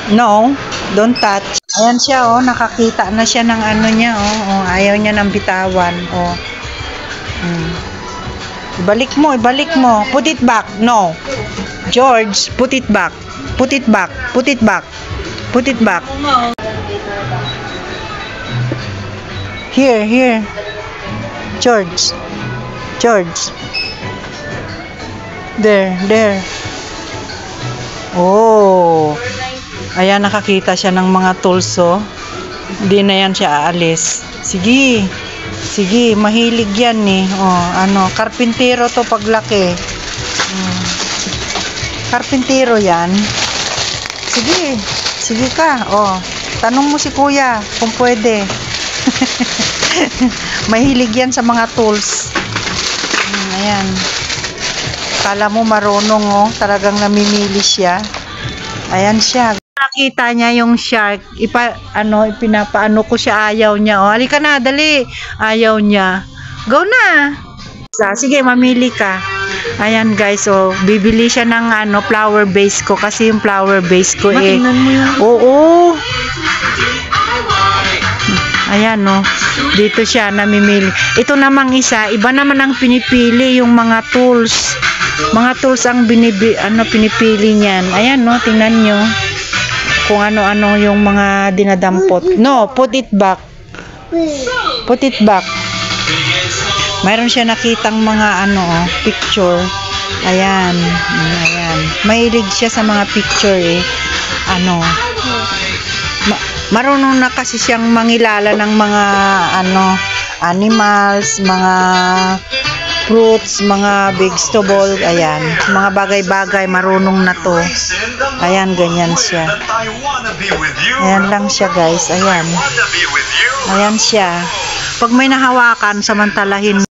No, don't touch. Ayan siya, oh, nakakita na siya ng ano niya, oh, ayaw niya ng bitawan, oh. Ibalik mo, ibalik mo. Put it back. No. George, put it back. Put it back. Put it back. Put it back. Here, here. George. George. There, there. Oh. Ayan, nakakita siya ng mga tools, oh. Hindi na yan siya aalis. Sige. Sige, mahilig yan, eh. Oh, ano, karpintero to paglaki. Karpintero yan. Sige. Sige ka. Oh, tanong mo si kuya kung pwede. Mahilig yan sa mga tools. Ayan. Kala mo marunong, oh. Talagang namimili siya. Ayan siya. Nakita niya yung shark, pinapaano ko siya, ayaw niya. Oh, halika na, dali. Ayaw niya. Go na. Sige, mamili ka. Ayan guys, oh, bibili siya ng flower base ko kasi yung flower base ko oo. Ayan, oh. Dito siya namimili. Ito namang isa, iba naman ang pinipili, yung mga tools. Mga tools ang pinipili niyan. Ayan, no, tingnan nyo. Kung ano-ano yung mga dinadampot. No, put it back. Put it back. Mayroon siya nakitang mga picture. Ayan. Ayan. Mahilig siya sa mga picture, eh. Marunong na kasi siyang mangilala ng mga animals, mga fruits, mga vegetable, ayan, mga bagay-bagay, marunong na to. Ayan, ganyan siya. Ayan lang siya, guys. Ayan. Ayan siya. Pag may nahawakan, samantalahin.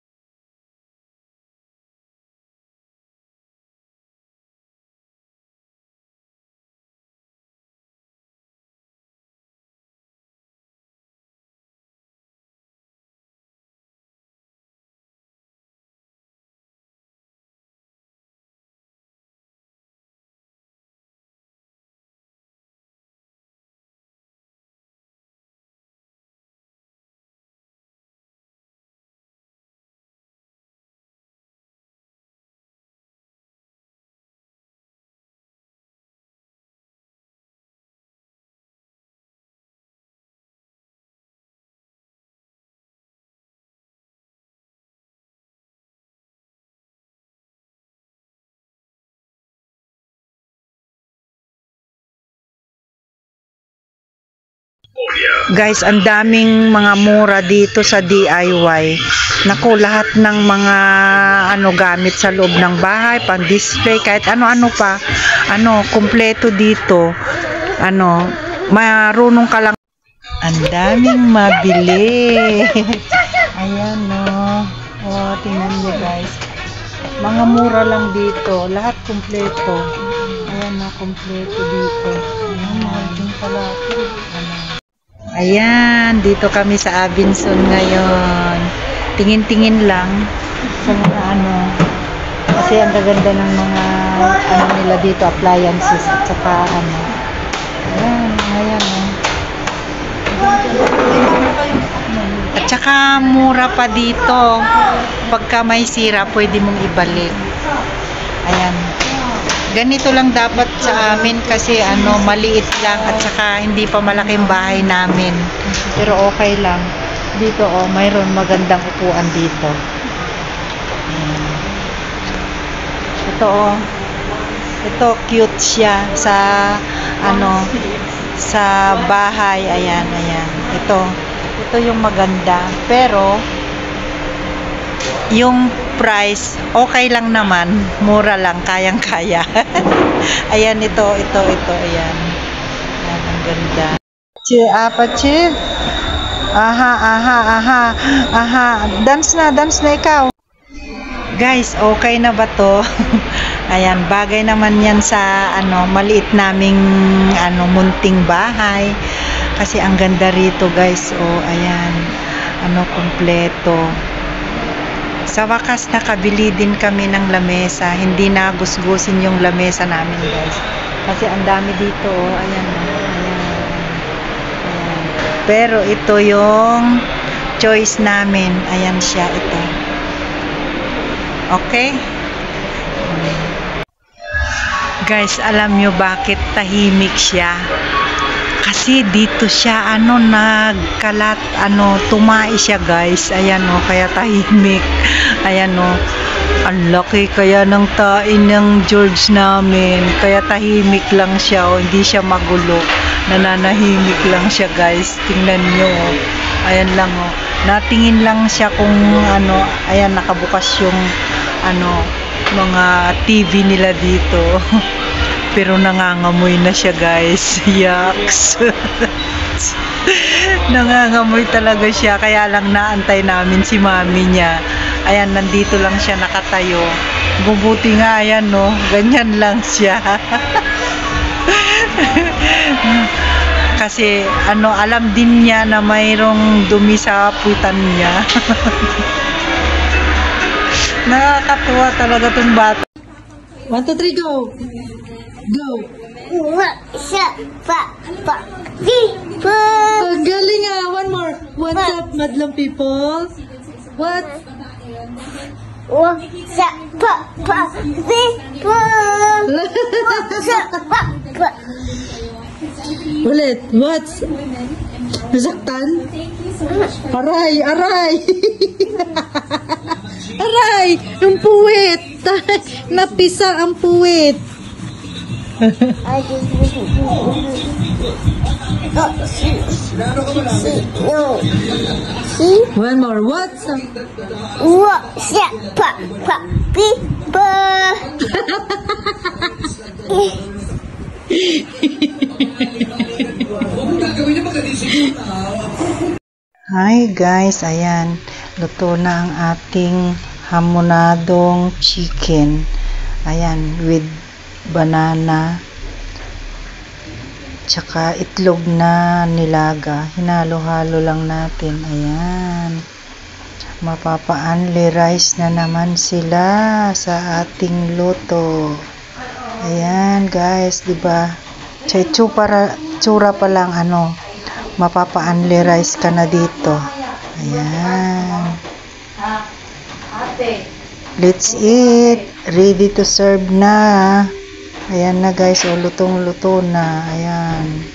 Guys, ang daming mga mura dito sa DIY. Naku, lahat ng mga gamit sa loob ng bahay, pang-display, kahit ano-ano pa. Kumpleto dito. Marunong ka lang. Ang daming mabili. Ayan, no. Oh, tingnan niyo, guys. Mga mura lang dito. Lahat kumpleto. Ayan, no, kumpleto dito. Ayan, mahal din pala. Ayan, dito kami sa Avinson ngayon. Tingin-tingin lang sa mga kasi ang gaganda ng mga nila dito, appliances at saka Ayan, ayan. At saka mura pa dito. Pagka may sira, pwede mong ibalik. Ayan. Ganito lang dapat sa amin kasi maliit lang at saka hindi pa malaking bahay namin. Pero okay lang. Dito mayroon magandang upuan dito. Ito cute siya sa sa bahay. Ayan, ayan. Ito yung maganda. Pero yung price, okay lang naman. Mura lang, kayang-kaya. Ayan, ito. Ayan. Ayan, ang ganda. Apache. Aha. Dance na ikaw. Guys, okay na ba to? Ayan, bagay naman yan sa maliit naming munting bahay. Kasi ang ganda rito guys. Oh, ayan. Ano, kompleto. Sa wakas nakabili din kami ng lamesa. Hindi na gusgusin yung lamesa namin guys. Kasi ang dami dito. Oh, ayan. Ayan. Pero ito yung choice namin. Ayan siya, ito. Okay? Guys, alam nyo bakit tahimik siya? Kasi dito siya, nagkalat, tumai siya guys. Ayan o, kaya tahimik. Ayan o, ang laki kaya ng tain ng George namin. Kaya tahimik lang siya o, hindi siya magulo. Nananahimik lang siya guys. Tingnan nyo o. Ayan lang o. Natingin lang siya kung ayan, nakabukas yung mga TV nila dito. Pero nangangamoy na siya guys. Yucks. Nangangamoy talaga siya. Kaya lang naantay namin si mami niya. Ayan, nandito lang siya nakatayo. Bubuti nga, ayan no. Ganyan lang siya. Kasi alam din niya na mayroong dumi sa puwitan niya. Nakakatuwa talaga tong bata. 1, 2, 3, go! Go! Ang galing ah! One more! What's up, madlang people? What? Ulit! What's? Nasaktan? Aray! Aray! Aray! Ang puwit! Napisa ang puwit! One more. What's up? Hi guys, ayan. Luto na ang ating hamonadong chicken. Ayan, with banana tsaka itlog na nilaga. Hinalo-halo lang natin. Ayan, mapapa-only rice na naman sila sa ating luto. Ayan guys, diba? Tsura pa lang mapapa-only rice ka na dito. Ayan, let's eat. Ready to serve na. Ayan na guys, lutong-luto na. Ayan.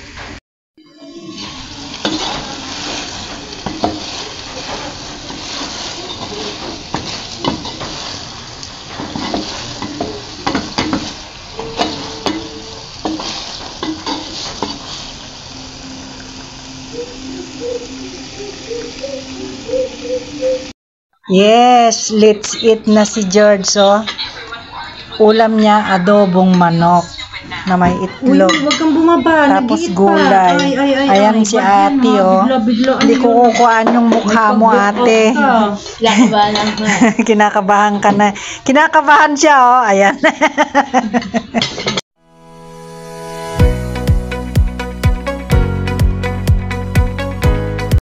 Yes, let's eat na si George, oh. Ulam niya, adobong manok na may itlog. Uy, wag kang bumaba. Tapos gulay. Ayan si ate, oh. Hindi ko kukuhaan yung mukha mo, ate. Kinakabahan ka na. Kinakabahan siya, oh. Ayan.